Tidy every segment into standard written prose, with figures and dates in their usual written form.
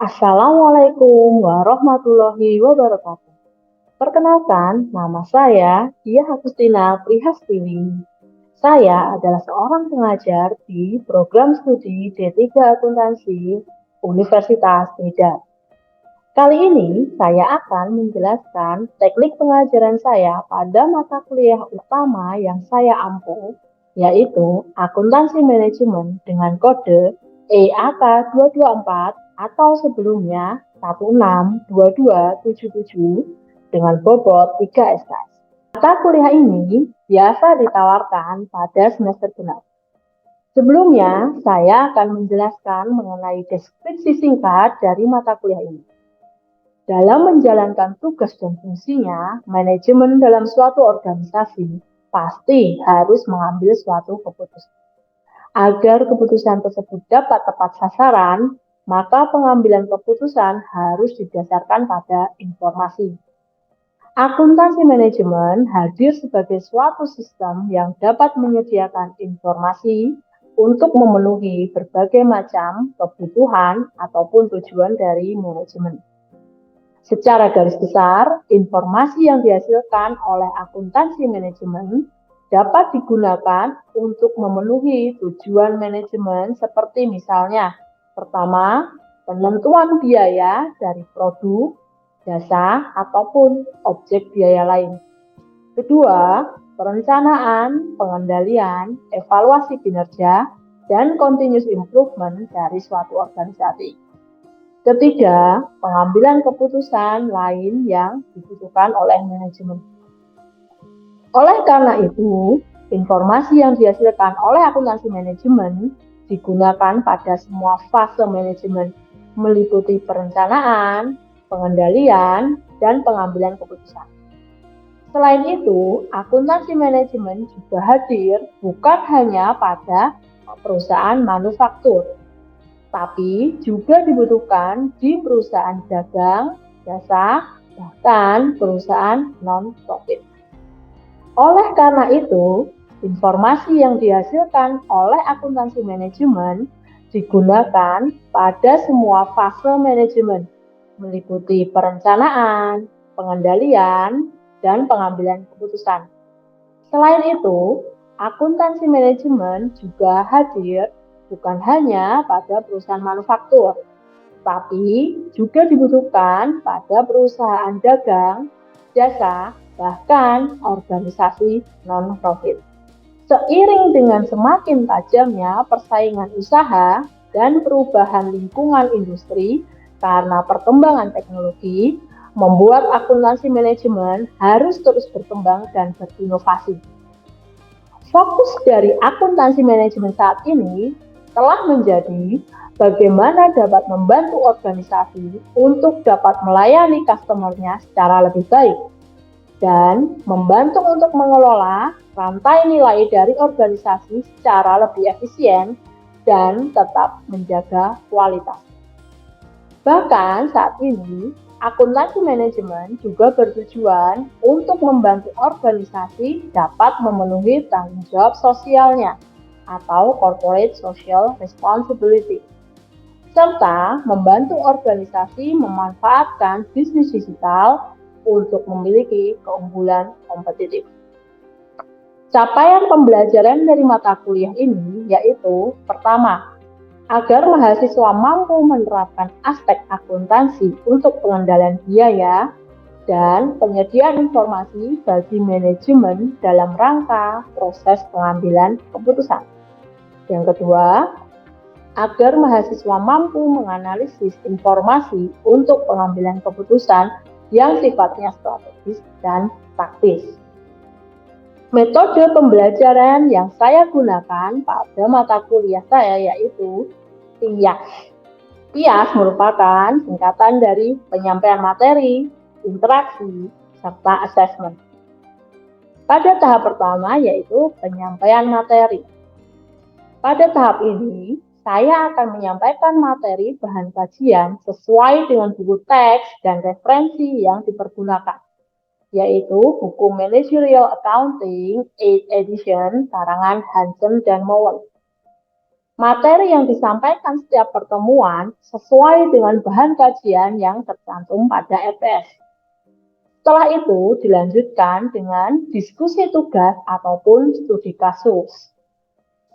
Assalamualaikum warahmatullahi wabarakatuh. Perkenalkan, nama saya Diah Agustina Prihastiwi. Saya adalah seorang pengajar di program studi D3 Akuntansi Universitas Medan. Kali ini saya akan menjelaskan teknik pengajaran saya pada mata kuliah utama yang saya ampu, yaitu Akuntansi Manajemen dengan kode EAK224 atau sebelumnya 162277 dengan bobot 3 SKS. Mata kuliah ini biasa ditawarkan pada semester genap. Sebelumnya, saya akan menjelaskan mengenai deskripsi singkat dari mata kuliah ini. Dalam menjalankan tugas dan fungsinya, manajemen dalam suatu organisasi pasti harus mengambil suatu keputusan. Agar keputusan tersebut dapat tepat sasaran, maka pengambilan keputusan harus didasarkan pada informasi. Akuntansi manajemen hadir sebagai suatu sistem yang dapat menyediakan informasi untuk memenuhi berbagai macam kebutuhan ataupun tujuan dari manajemen. Secara garis besar, informasi yang dihasilkan oleh akuntansi manajemen dapat digunakan untuk memenuhi tujuan manajemen seperti misalnya, pertama, penentuan biaya dari produk, jasa, ataupun objek biaya lain. Kedua, perencanaan, pengendalian, evaluasi kinerja, dan continuous improvement dari suatu organisasi. Ketiga, pengambilan keputusan lain yang dibutuhkan oleh manajemen. Oleh karena itu, informasi yang dihasilkan oleh akuntansi manajemen digunakan pada semua fase manajemen, meliputi perencanaan, pengendalian, dan pengambilan keputusan. Selain itu, akuntansi manajemen juga hadir bukan hanya pada perusahaan manufaktur, tapi juga dibutuhkan di perusahaan dagang, jasa, bahkan perusahaan non-profit. Oleh karena itu, informasi yang dihasilkan oleh akuntansi manajemen digunakan pada semua fase manajemen, meliputi perencanaan, pengendalian, dan pengambilan keputusan. Selain itu, akuntansi manajemen juga hadir bukan hanya pada perusahaan manufaktur, tapi juga dibutuhkan pada perusahaan dagang, jasa, bahkan organisasi non-profit. Seiring dengan semakin tajamnya persaingan usaha dan perubahan lingkungan industri karena perkembangan teknologi, membuat akuntansi manajemen harus terus berkembang dan berinovasi. Fokus dari akuntansi manajemen saat ini telah menjadi bagaimana dapat membantu organisasi untuk dapat melayani customer-nya secara lebih baik dan membantu untuk mengelola rantai nilai dari organisasi secara lebih efisien dan tetap menjaga kualitas. Bahkan saat ini, akuntansi manajemen juga bertujuan untuk membantu organisasi dapat memenuhi tanggung jawab sosialnya atau Corporate Social Responsibility, serta membantu organisasi memanfaatkan bisnis digital untuk memiliki keunggulan kompetitif. Capaian pembelajaran dari mata kuliah ini yaitu, pertama, agar mahasiswa mampu menerapkan aspek akuntansi untuk pengendalian biaya dan penyediaan informasi bagi manajemen dalam rangka proses pengambilan keputusan. Yang kedua, agar mahasiswa mampu menganalisis informasi untuk pengambilan keputusan yang sifatnya strategis dan taktis. Metode pembelajaran yang saya gunakan pada mata kuliah saya yaitu PIAS. PIAS merupakan singkatan dari penyampaian materi, interaksi, serta assessment. Pada tahap pertama yaitu penyampaian materi. Pada tahap ini, saya akan menyampaikan materi bahan kajian sesuai dengan buku teks dan referensi yang dipergunakan, yaitu buku Managerial Accounting 8th Edition karangan Hansen dan Mowen. Materi yang disampaikan setiap pertemuan sesuai dengan bahan kajian yang tercantum pada EPS. Setelah itu dilanjutkan dengan diskusi tugas ataupun studi kasus.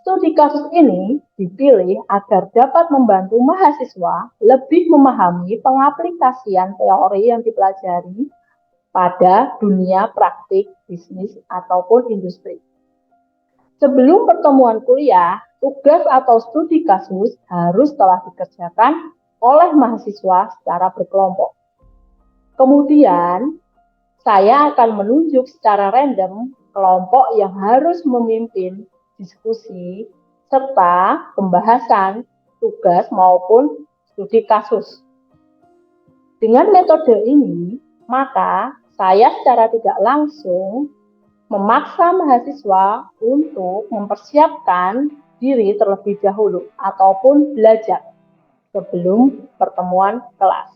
Studi kasus ini dipilih agar dapat membantu mahasiswa lebih memahami pengaplikasian teori yang dipelajari pada dunia praktik, bisnis, ataupun industri. Sebelum pertemuan kuliah, tugas atau studi kasus harus telah dikerjakan oleh mahasiswa secara berkelompok. Kemudian, saya akan menunjuk secara random kelompok yang harus memimpin diskusi serta pembahasan tugas maupun studi kasus. Dengan metode ini, maka saya secara tidak langsung memaksa mahasiswa untuk mempersiapkan diri terlebih dahulu ataupun belajar sebelum pertemuan kelas.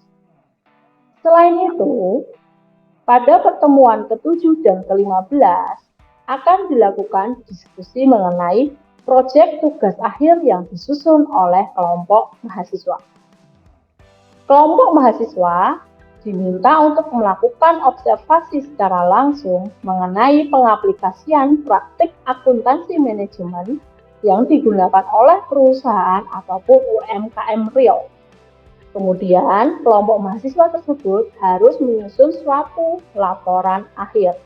Selain itu, pada pertemuan ke-7 dan ke-15 akan dilakukan diskusi mengenai proyek tugas akhir yang disusun oleh kelompok mahasiswa. Kelompok mahasiswa diminta untuk melakukan observasi secara langsung mengenai pengaplikasian praktik akuntansi manajemen yang digunakan oleh perusahaan ataupun UMKM real. Kemudian, kelompok mahasiswa tersebut harus menyusun suatu laporan akhir.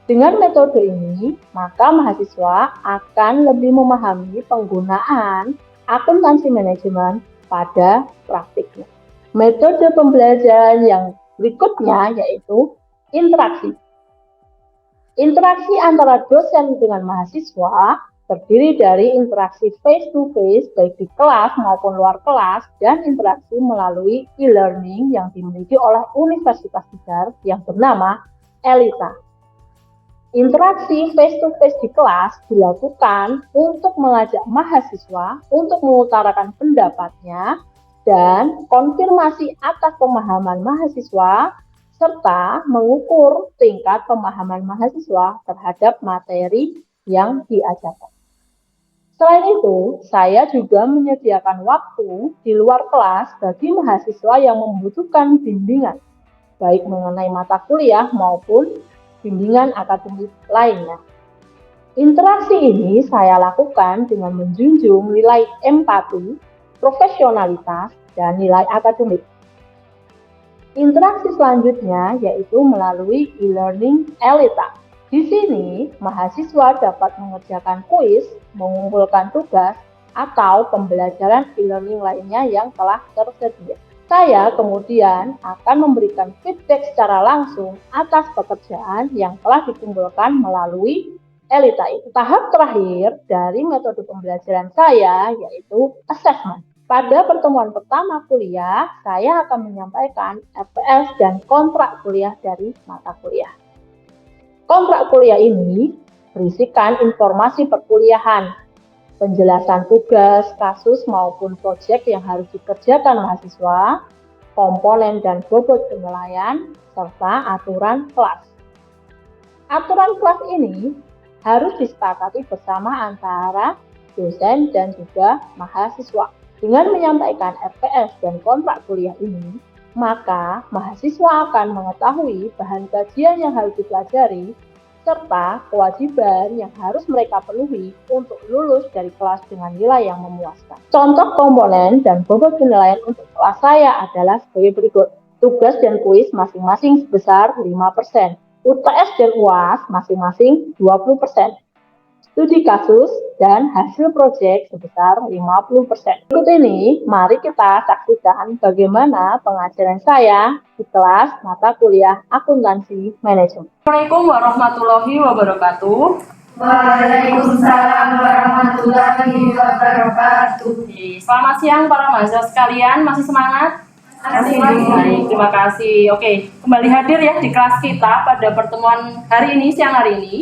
Dengan metode ini, maka mahasiswa akan lebih memahami penggunaan akuntansi manajemen pada praktiknya. Metode pembelajaran yang berikutnya yaitu interaksi. Interaksi antara dosen dengan mahasiswa terdiri dari interaksi face-to-face baik di kelas maupun luar kelas dan interaksi melalui e-learning yang dimiliki oleh Universitas Tidar yang bernama ELITA. Interaksi face-to-face di kelas dilakukan untuk mengajak mahasiswa untuk mengutarakan pendapatnya dan konfirmasi atas pemahaman mahasiswa, serta mengukur tingkat pemahaman mahasiswa terhadap materi yang diajarkan. Selain itu, saya juga menyediakan waktu di luar kelas bagi mahasiswa yang membutuhkan bimbingan, baik mengenai mata kuliah maupun bimbingan akademik lainnya. Interaksi ini saya lakukan dengan menjunjung nilai empati, profesionalitas, dan nilai akademik. Interaksi selanjutnya yaitu melalui e-learning ELITA. Di sini, mahasiswa dapat mengerjakan kuis, mengumpulkan tugas, atau pembelajaran e-learning lainnya yang telah tersedia. Saya kemudian akan memberikan feedback secara langsung atas pekerjaan yang telah dikumpulkan melalui ELITA itu. Tahap terakhir dari metode pembelajaran saya yaitu assessment. Pada pertemuan pertama kuliah, saya akan menyampaikan EPS dan kontrak kuliah dari mata kuliah. Kontrak kuliah ini berisikan informasi perkuliahan, penjelasan tugas, kasus maupun proyek yang harus dikerjakan mahasiswa, komponen dan bobot penilaian, serta aturan kelas. Aturan kelas ini harus disepakati bersama antara dosen dan juga mahasiswa. Dengan menyampaikan RPS dan kontrak kuliah ini, maka mahasiswa akan mengetahui bahan kajian yang harus dipelajari, serta kewajiban yang harus mereka penuhi untuk lulus dari kelas dengan nilai yang memuaskan. Contoh komponen dan bobot penilaian untuk kelas saya adalah sebagai berikut. Tugas dan kuis masing-masing sebesar 5%. UTS dan UAS masing-masing 20%. Studi kasus dan hasil proyek sebesar 50%. Berikut ini, mari kita saksikan bagaimana pengajaran saya di kelas mata kuliah akuntansi manajemen. Assalamualaikum warahmatullahi wabarakatuh. Waalaikumsalam warahmatullahi wabarakatuh. Selamat siang para mahasiswa sekalian, masih semangat? Masih. Baik, terima kasih. Oke, kembali hadir ya di kelas kita pada pertemuan hari ini, siang hari ini.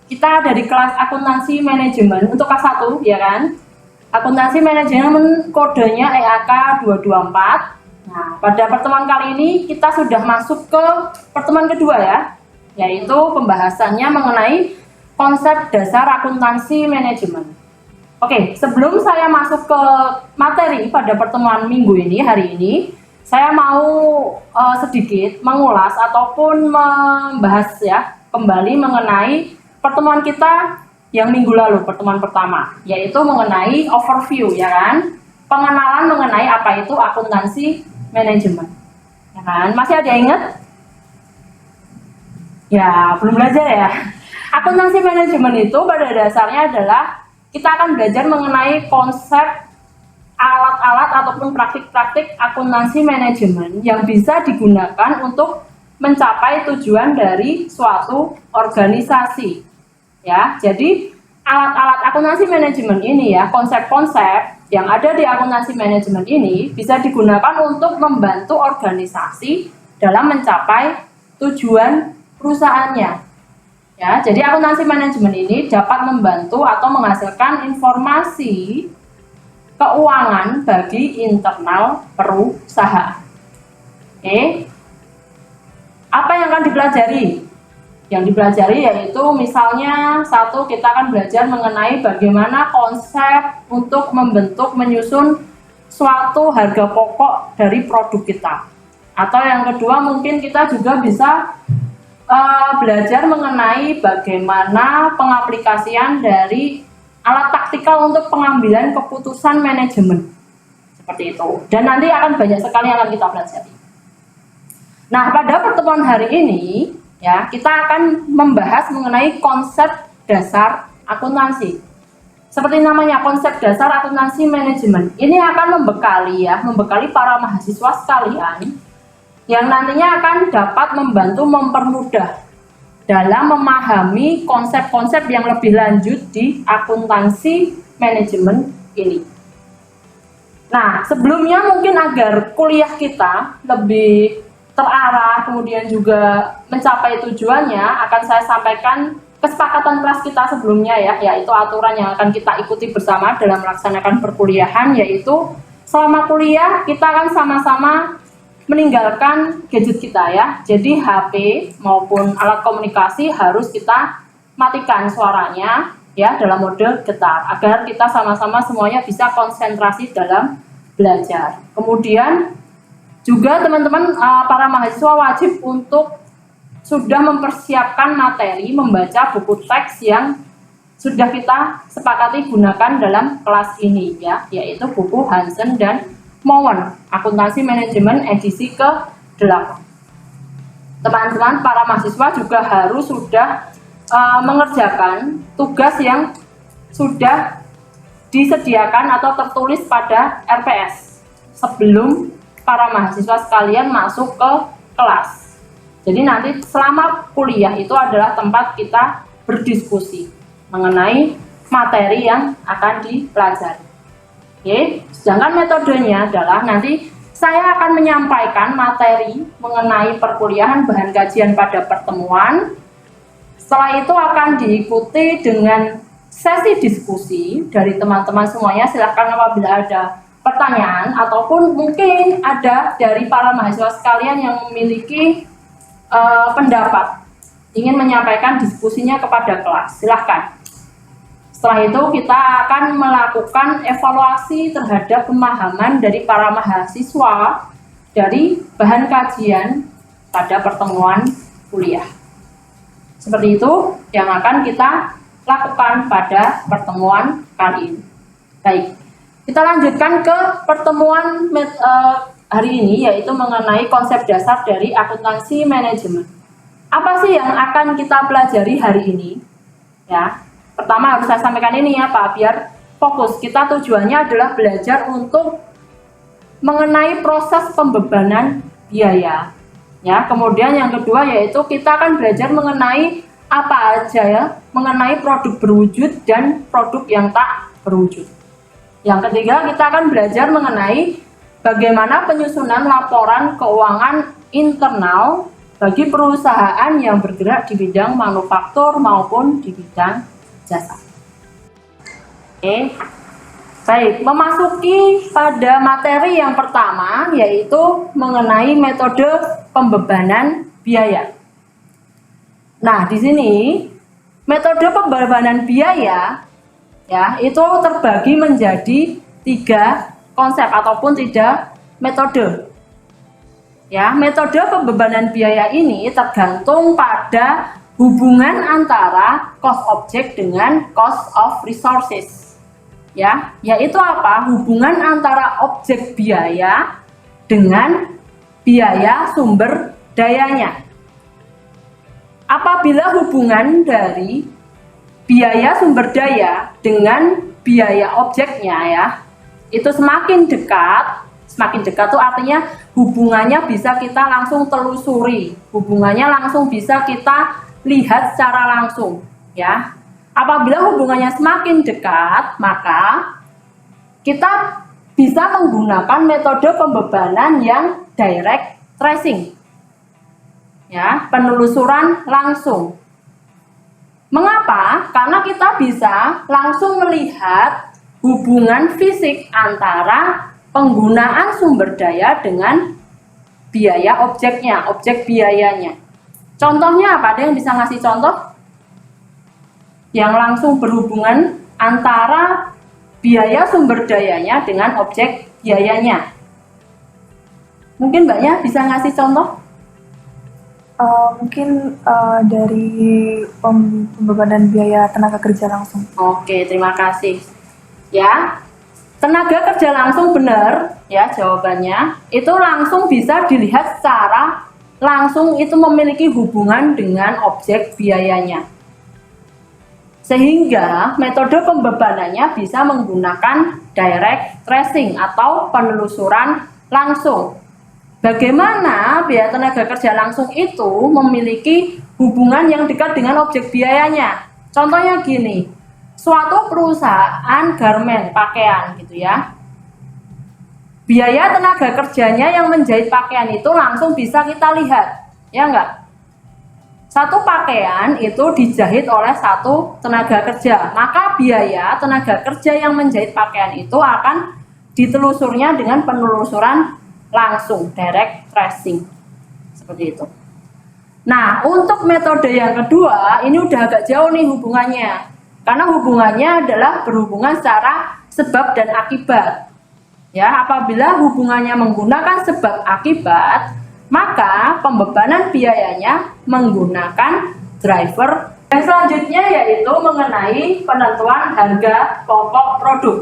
Kita dari kelas akuntansi manajemen untuk kelas 1, ya kan? Akuntansi manajemen kodenya EAK 224. Nah, pada pertemuan kali ini kita sudah masuk ke pertemuan kedua ya, yaitu pembahasannya mengenai konsep dasar akuntansi manajemen. Oke, sebelum saya masuk ke materi pada pertemuan minggu ini, hari ini, saya mau sedikit mengulas ataupun membahas ya kembali mengenai pertemuan kita yang minggu lalu, pertemuan pertama, yaitu mengenai overview, ya kan? Pengenalan mengenai apa itu akuntansi manajemen, ya kan? Masih ada yang ingat? Ya, belum belajar ya. Akuntansi manajemen itu pada dasarnya adalah kita akan belajar mengenai konsep alat-alat ataupun praktik-praktik akuntansi manajemen yang bisa digunakan untuk mencapai tujuan dari suatu organisasi. Ya, jadi alat-alat akuntansi manajemen ini ya, konsep-konsep yang ada di akuntansi manajemen ini bisa digunakan untuk membantu organisasi dalam mencapai tujuan perusahaannya. Ya, jadi akuntansi manajemen ini dapat membantu atau menghasilkan informasi keuangan bagi internal perusahaan. Oke. Apa yang akan dipelajari? Yang dipelajari yaitu misalnya satu, kita akan belajar mengenai bagaimana konsep untuk membentuk, menyusun suatu harga pokok dari produk kita. Atau yang kedua mungkin kita juga bisa belajar mengenai bagaimana pengaplikasian dari alat taktikal untuk pengambilan keputusan manajemen. Seperti itu. Dan nanti akan banyak sekali yang akan kita pelajari. Nah, pada pertemuan hari ini ya, kita akan membahas mengenai konsep dasar akuntansi. Seperti namanya, konsep dasar akuntansi manajemen. Ini akan membekali para mahasiswa sekalian yang nantinya akan dapat membantu mempermudah dalam memahami konsep-konsep yang lebih lanjut di akuntansi manajemen ini. Nah, sebelumnya mungkin agar kuliah kita lebih terarah, kemudian juga mencapai tujuannya, akan saya sampaikan kesepakatan kelas kita sebelumnya ya, yaitu aturan yang akan kita ikuti bersama dalam melaksanakan perkuliahan, yaitu selama kuliah kita akan sama-sama meninggalkan gadget kita ya. Jadi HP maupun alat komunikasi harus kita matikan suaranya ya dalam mode getar, agar kita sama-sama semuanya bisa konsentrasi dalam belajar. Kemudian juga teman-teman para mahasiswa wajib untuk sudah mempersiapkan materi membaca buku teks yang sudah kita sepakati gunakan dalam kelas ini ya, yaitu buku Hansen dan Mowen, Akuntansi Manajemen edisi ke-8. Teman-teman para mahasiswa juga harus sudah mengerjakan tugas yang sudah disediakan atau tertulis pada RPS sebelum para mahasiswa sekalian masuk ke kelas. Jadi nanti selama kuliah itu adalah tempat kita berdiskusi mengenai materi yang akan dipelajari. Oke, sedangkan metodenya adalah nanti saya akan menyampaikan materi mengenai perkuliahan bahan kajian pada pertemuan. Setelah itu akan diikuti dengan sesi diskusi dari teman-teman semuanya. Silahkan apabila ada pertanyaan ataupun mungkin ada dari para mahasiswa sekalian yang memiliki pendapat, ingin menyampaikan diskusinya kepada kelas, silahkan. Setelah itu kita akan melakukan evaluasi terhadap pemahaman dari para mahasiswa dari bahan kajian pada pertemuan kuliah. Seperti itu yang akan kita lakukan pada pertemuan kali ini. Baik, kita lanjutkan ke pertemuan hari ini, yaitu mengenai konsep dasar dari akuntansi manajemen. Apa sih yang akan kita pelajari hari ini? Ya, pertama harus saya sampaikan ini ya Pak, biar fokus. Kita tujuannya adalah belajar untuk mengenai proses pembebanan biaya. Ya, kemudian yang kedua yaitu kita akan belajar mengenai apa aja ya, mengenai produk berwujud dan produk yang tak berwujud. Yang ketiga, kita akan belajar mengenai bagaimana penyusunan laporan keuangan internal bagi perusahaan yang bergerak di bidang manufaktur maupun di bidang jasa. Oke, baik, memasuki pada materi yang pertama yaitu mengenai metode pembebanan biaya. Nah, di sini metode pembebanan biaya ya, itu terbagi menjadi 3 konsep ataupun 3 metode. Ya, metode pembebanan biaya ini tergantung pada hubungan antara cost object dengan cost of resources. Ya, yaitu apa? Hubungan antara objek biaya dengan biaya sumber dayanya. Apabila hubungan dari biaya sumber daya dengan biaya objeknya ya, itu semakin dekat itu artinya hubungannya bisa kita langsung telusuri, hubungannya langsung bisa kita lihat secara langsung ya. Apabila hubungannya semakin dekat, maka kita bisa menggunakan metode pembebanan yang direct tracing ya, penelusuran langsung. Mengapa? Karena kita bisa langsung melihat hubungan fisik antara penggunaan sumber daya dengan biaya objeknya, objek biayanya. Contohnya apa? Ada yang bisa ngasih contoh? Yang langsung berhubungan antara biaya sumber dayanya dengan objek biayanya. Mungkin Mbaknya bisa ngasih contoh? Mungkin dari pembebanan biaya tenaga kerja langsung. Oke, terima kasih. Ya, tenaga kerja langsung benar ya jawabannya. Itu langsung bisa dilihat secara langsung, itu memiliki hubungan dengan objek biayanya. Sehingga metode pembebanannya bisa menggunakan direct tracing atau penelusuran langsung. Bagaimana biaya tenaga kerja langsung itu memiliki hubungan yang dekat dengan objek biayanya? Contohnya gini, suatu perusahaan garmen pakaian gitu ya, biaya tenaga kerjanya yang menjahit pakaian itu langsung bisa kita lihat, ya enggak? Satu pakaian itu dijahit oleh satu tenaga kerja, maka biaya tenaga kerja yang menjahit pakaian itu akan ditelusurnya dengan penelusuran langsung, direct tracing, seperti itu. Nah, untuk metode yang kedua, ini udah agak jauh nih hubungannya, karena hubungannya adalah berhubungan secara sebab dan akibat. Ya, apabila hubungannya menggunakan sebab akibat, maka pembebanan biayanya menggunakan driver. Yang selanjutnya yaitu mengenai penentuan harga pokok produk.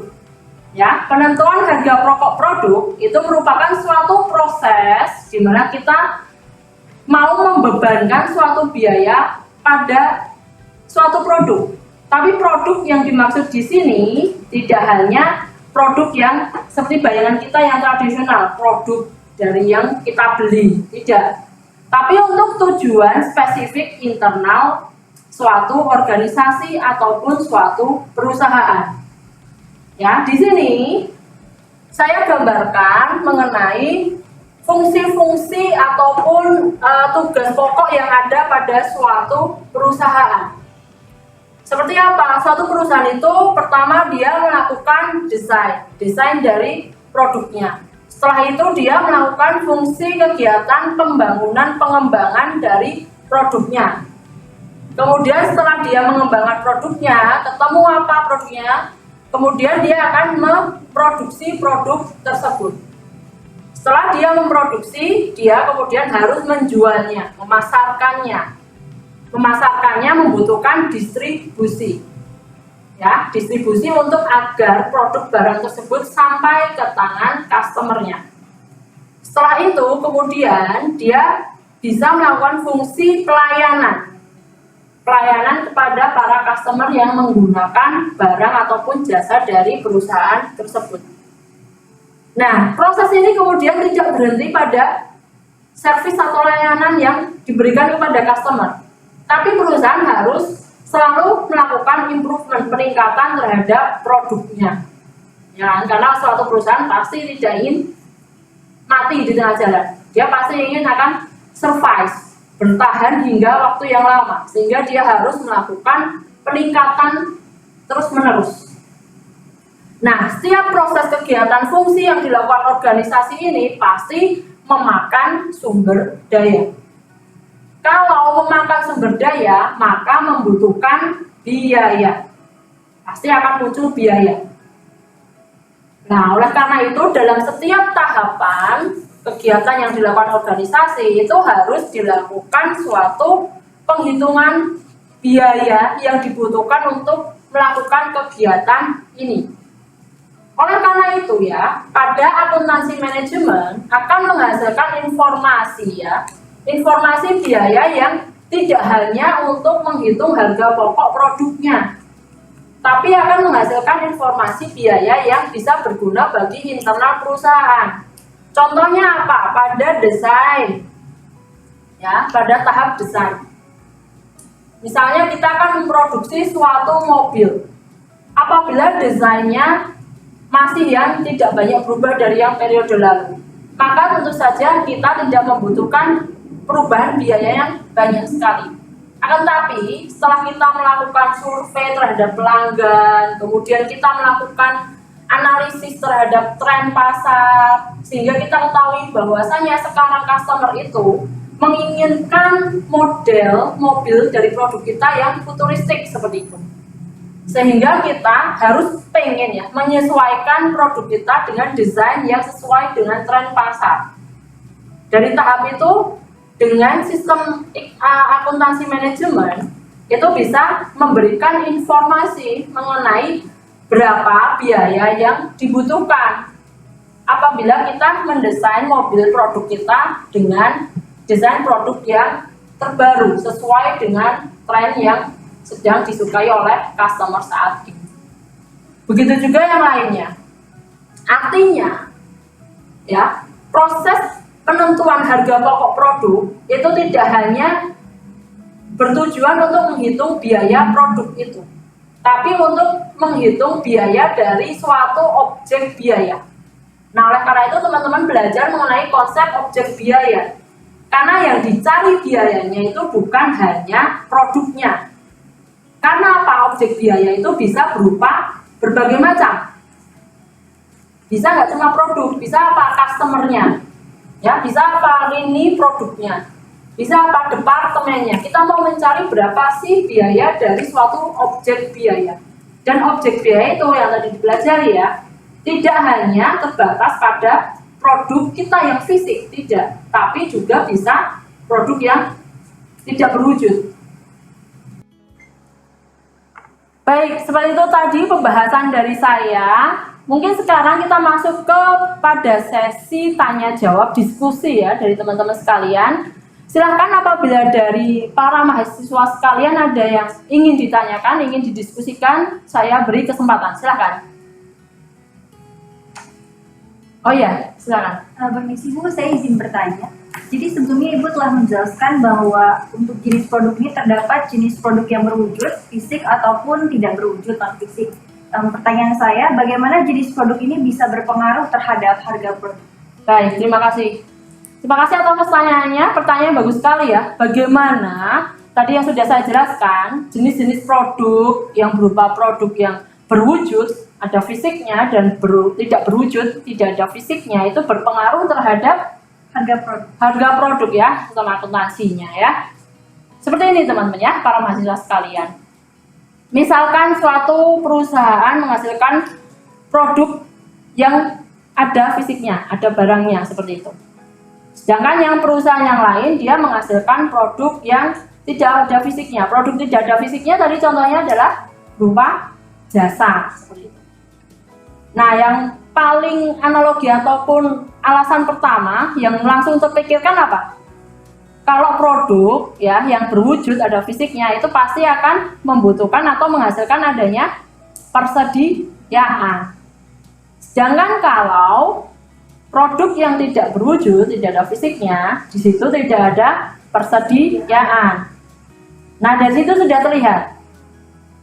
Ya, penentuan harga pokok produk itu merupakan suatu proses di mana kita mau membebankan suatu biaya pada suatu produk. Tapi produk yang dimaksud di sini tidak hanya produk yang seperti bayangan kita yang tradisional, produk dari yang kita beli, tidak. Tapi untuk tujuan spesifik internal suatu organisasi ataupun suatu perusahaan. Ya, di sini saya gambarkan mengenai fungsi-fungsi ataupun tugas pokok yang ada pada suatu perusahaan. Seperti apa? Suatu perusahaan itu pertama dia melakukan desain dari produknya. Setelah itu dia melakukan fungsi kegiatan pembangunan pengembangan dari produknya. Kemudian setelah dia mengembangkan produknya, ketemu apa produknya? Kemudian dia akan memproduksi produk tersebut. Setelah dia memproduksi, dia kemudian harus menjualnya, memasarkannya. Memasarkannya membutuhkan distribusi. Ya, distribusi untuk agar produk barang tersebut sampai ke tangan customernya. Setelah itu kemudian dia bisa melakukan fungsi pelayanan. Pelayanan kepada para customer yang menggunakan barang ataupun jasa dari perusahaan tersebut. Nah, proses ini kemudian tidak berhenti pada servis atau layanan yang diberikan kepada customer. Tapi perusahaan harus selalu melakukan improvement, peningkatan terhadap produknya. Ya, karena suatu perusahaan pasti tidak ingin mati di tengah jalan. Dia pasti ingin akan survive, bertahan hingga waktu yang lama, sehingga dia harus melakukan peningkatan terus-menerus. Nah, setiap proses kegiatan fungsi yang dilakukan organisasi ini pasti memakan sumber daya. Kalau memakan sumber daya, maka membutuhkan biaya. pasti akan muncul biaya. Nah, oleh karena itu dalam setiap tahapan kegiatan yang dilakukan organisasi itu harus dilakukan suatu penghitungan biaya yang dibutuhkan untuk melakukan kegiatan ini. Oleh karena itu ya, pada akuntansi manajemen akan menghasilkan informasi ya, informasi biaya yang tidak hanya untuk menghitung harga pokok produknya, tapi akan menghasilkan informasi biaya yang bisa berguna bagi internal perusahaan. Contohnya apa? Pada desain, ya, pada tahap desain. Misalnya kita akan memproduksi suatu mobil. Apabila desainnya masih yang tidak banyak berubah dari yang periode lalu, maka tentu saja kita tidak membutuhkan perubahan biaya yang banyak sekali. Akan tetapi setelah kita melakukan survei terhadap pelanggan, kemudian kita melakukan analisis terhadap tren pasar, sehingga kita ketahui bahwasanya sekarang customer itu menginginkan model mobil dari produk kita yang futuristik seperti itu. Sehingga kita harus menyesuaikan produk kita dengan desain yang sesuai dengan tren pasar. Dari tahap itu, dengan sistem akuntansi manajemen, itu bisa memberikan informasi mengenai berapa biaya yang dibutuhkan apabila kita mendesain mobil produk kita dengan desain produk yang terbaru sesuai dengan tren yang sedang disukai oleh customer saat ini. Begitu juga yang lainnya. Artinya, ya, proses penentuan harga pokok produk itu tidak hanya bertujuan untuk menghitung biaya produk itu, tapi untuk menghitung biaya dari suatu objek biaya. Nah, oleh karena itu teman-teman belajar mengenai konsep objek biaya. Karena yang dicari biayanya itu bukan hanya produknya. Karena apa? Objek biaya itu bisa berupa berbagai macam. Bisa nggak cuma produk, bisa apa? Customer-nya. Ya, bisa apa? Ini produknya. Bisa apa? Departemennya. Kita mau mencari berapa sih biaya dari suatu objek biaya. Dan objek biaya itu yang tadi dipelajari ya, tidak hanya terbatas pada produk kita yang fisik, tidak, tapi juga bisa produk yang tidak berwujud. Baik, seperti itu tadi pembahasan dari saya. Mungkin sekarang kita masuk pada sesi tanya jawab diskusi ya dari teman-teman sekalian. Silahkan apabila dari para mahasiswa sekalian ada yang ingin ditanyakan, ingin didiskusikan, saya beri kesempatan. Silahkan. Oh ya, silakan. Permisi Bu, saya izin bertanya. Jadi sebelumnya Ibu telah menjelaskan bahwa untuk jenis produk ini terdapat jenis produk yang berwujud, fisik ataupun tidak berwujud, non fisik. Pertanyaan saya, bagaimana jenis produk ini bisa berpengaruh terhadap harga produk? Baik, terima kasih. Terima kasih atas pertanyaannya. Pertanyaan bagus sekali ya. Bagaimana tadi yang sudah saya jelaskan, jenis-jenis produk yang berupa produk yang berwujud, ada fisiknya, dan tidak berwujud, tidak ada fisiknya, itu berpengaruh terhadap harga produk ya, sama akuntansinya ya. Seperti ini teman-teman ya, para mahasiswa sekalian. Misalkan suatu perusahaan menghasilkan produk yang ada fisiknya, ada barangnya seperti itu. Sedangkan yang perusahaan yang lain dia menghasilkan produk yang tidak ada fisiknya. Produk tidak ada fisiknya tadi contohnya adalah berupa jasa seperti itu. Nah, yang paling analogi ataupun alasan pertama yang langsung terpikirkan apa? Kalau produk ya yang berwujud ada fisiknya itu pasti akan membutuhkan atau menghasilkan adanya persediaan. Sedangkan kalau produk yang tidak berwujud, tidak ada fisiknya, di situ tidak ada persediaan. Nah, dari situ sudah terlihat.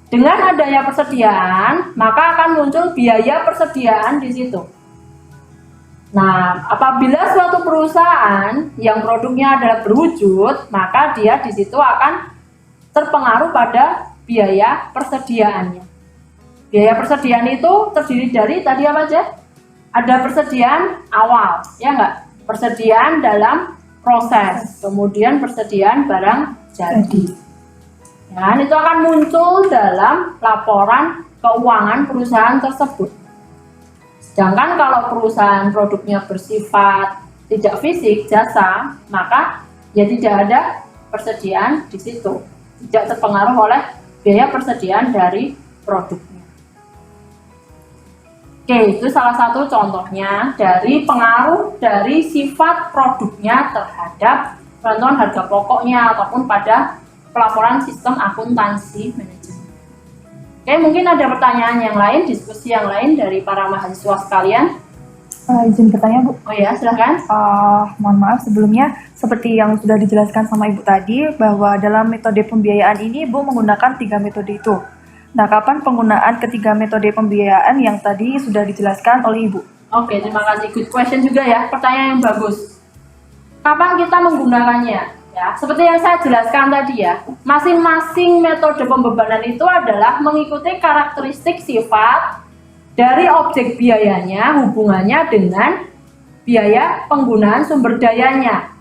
Dengan adanya persediaan, maka akan muncul biaya persediaan di situ. Nah, apabila suatu perusahaan yang produknya adalah berwujud, maka dia di situ akan terpengaruh pada biaya persediaannya. Biaya persediaan itu terdiri dari tadi apa aja? Ada persediaan awal, ya enggak? Persediaan dalam proses, kemudian persediaan barang jadi. Dan itu akan muncul dalam laporan keuangan perusahaan tersebut. Sedangkan kalau perusahaan produknya bersifat tidak fisik, jasa, maka ya tidak ada persediaan di situ. Tidak terpengaruh oleh biaya persediaan dari produknya. Oke, itu salah satu contohnya dari pengaruh dari sifat produknya terhadap penentuan harga pokoknya ataupun pada pelaporan sistem akuntansi manajemen. Oke, mungkin ada pertanyaan yang lain, diskusi yang lain dari para mahasiswa sekalian. Izin bertanya, Bu. Oh ya, silahkan. Mohon maaf sebelumnya, seperti yang sudah dijelaskan sama Ibu tadi, bahwa dalam metode pembiayaan ini Ibu menggunakan 3 metode itu. Nah, kapan penggunaan ketiga metode pembiayaan yang tadi sudah dijelaskan oleh Ibu? Oke, terima kasih. Good question juga ya, pertanyaan yang bagus. Kapan kita menggunakannya? Ya, seperti yang saya jelaskan tadi ya, masing-masing metode pembebanan itu adalah mengikuti karakteristik sifat dari objek biayanya, hubungannya dengan biaya penggunaan sumber dayanya.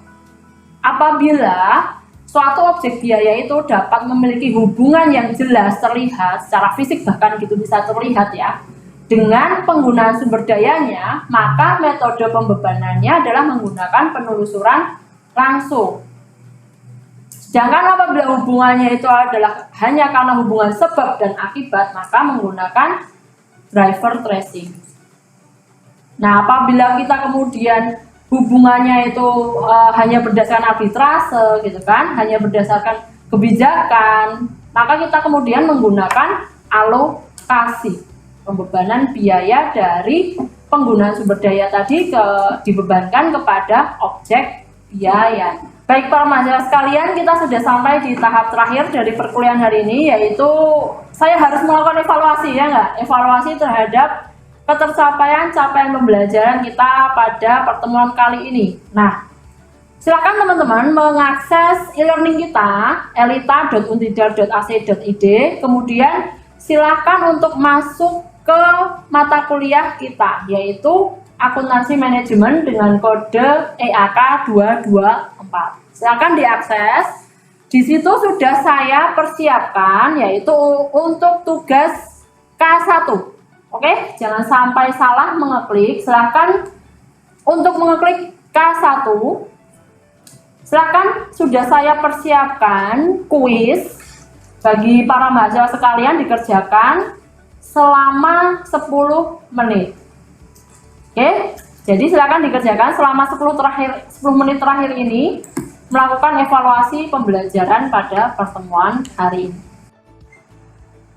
Apabila suatu objek biaya itu dapat memiliki hubungan yang jelas terlihat secara fisik, bahkan gitu bisa terlihat ya, dengan penggunaan sumber dayanya, maka metode pembebanannya adalah menggunakan penelusuran langsung. Sedangkan apabila hubungannya itu adalah hanya karena hubungan sebab dan akibat, maka menggunakan driver tracing. Nah, apabila kita kemudian hubungannya itu hanya berdasarkan arbitrase gitu kan, hanya berdasarkan kebijakan, maka kita kemudian menggunakan alokasi, pembebanan biaya dari penggunaan sumber daya tadi dibebankan kepada objek biaya. Baik para mahasiswa sekalian, kita sudah sampai di tahap terakhir dari perkuliahan hari ini, yaitu saya harus melakukan evaluasi, ya nggak? Evaluasi terhadap ketercapaian capaian pembelajaran kita pada pertemuan kali ini. Nah, silakan teman-teman mengakses e-learning kita elita.untidar.ac.id, kemudian silakan untuk masuk ke mata kuliah kita, yaitu akuntansi manajemen dengan kode EAK 224. Silakan diakses. Di situ sudah saya persiapkan, yaitu untuk tugas K1. Oke, jangan sampai salah mengeklik. Silakan untuk mengeklik K1. Silakan, sudah saya persiapkan kuis bagi para mahasiswa sekalian dikerjakan selama 10 menit. Oke, jadi silakan dikerjakan selama 10 menit terakhir ini melakukan evaluasi pembelajaran pada pertemuan hari ini.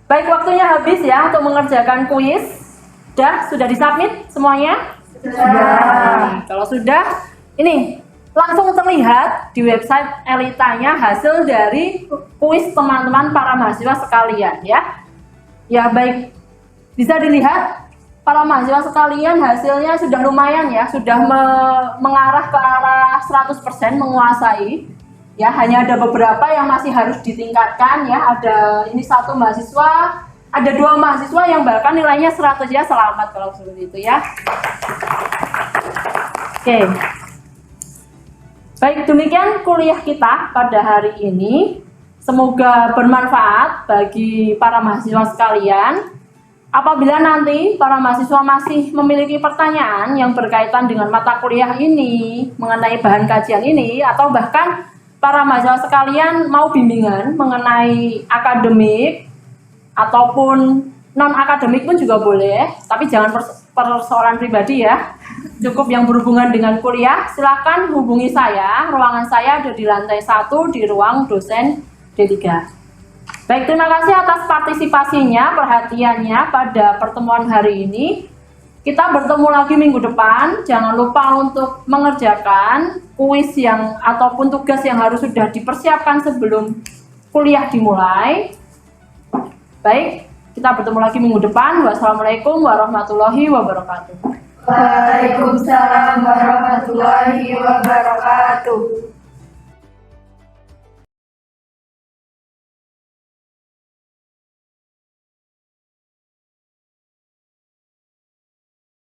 Baik, waktunya habis ya untuk mengerjakan kuis. Sudah disubmit semuanya? Sudah. Kalau sudah, ini langsung terlihat di website Elitanya hasil dari kuis teman-teman para mahasiswa sekalian ya. Ya baik, bisa dilihat para mahasiswa sekalian hasilnya sudah lumayan ya, sudah mengarah ke arah 100% menguasai. Ya, hanya ada beberapa yang masih harus ditingkatkan ya. Ada ini satu mahasiswa, ada 2 mahasiswa yang bahkan nilainya 100 ya. Selamat kalau seperti itu ya. Oke. Baik, demikian kuliah kita pada hari ini. Semoga bermanfaat bagi para mahasiswa sekalian. Apabila nanti para mahasiswa masih memiliki pertanyaan yang berkaitan dengan mata kuliah ini, mengenai bahan kajian ini, atau bahkan para mahasiswa sekalian mau bimbingan mengenai akademik ataupun non-akademik pun juga boleh, tapi jangan persoalan pribadi ya, cukup yang berhubungan dengan kuliah. Silakan hubungi saya, ruangan saya ada di lantai 1 di ruang dosen D3. Baik, terima kasih atas partisipasinya, perhatiannya pada pertemuan hari ini. Kita bertemu lagi minggu depan. Jangan lupa untuk mengerjakan kuis yang ataupun tugas yang harus sudah dipersiapkan sebelum kuliah dimulai. Baik, kita bertemu lagi minggu depan. Wassalamualaikum warahmatullahi wabarakatuh. Waalaikumsalam warahmatullahi wabarakatuh.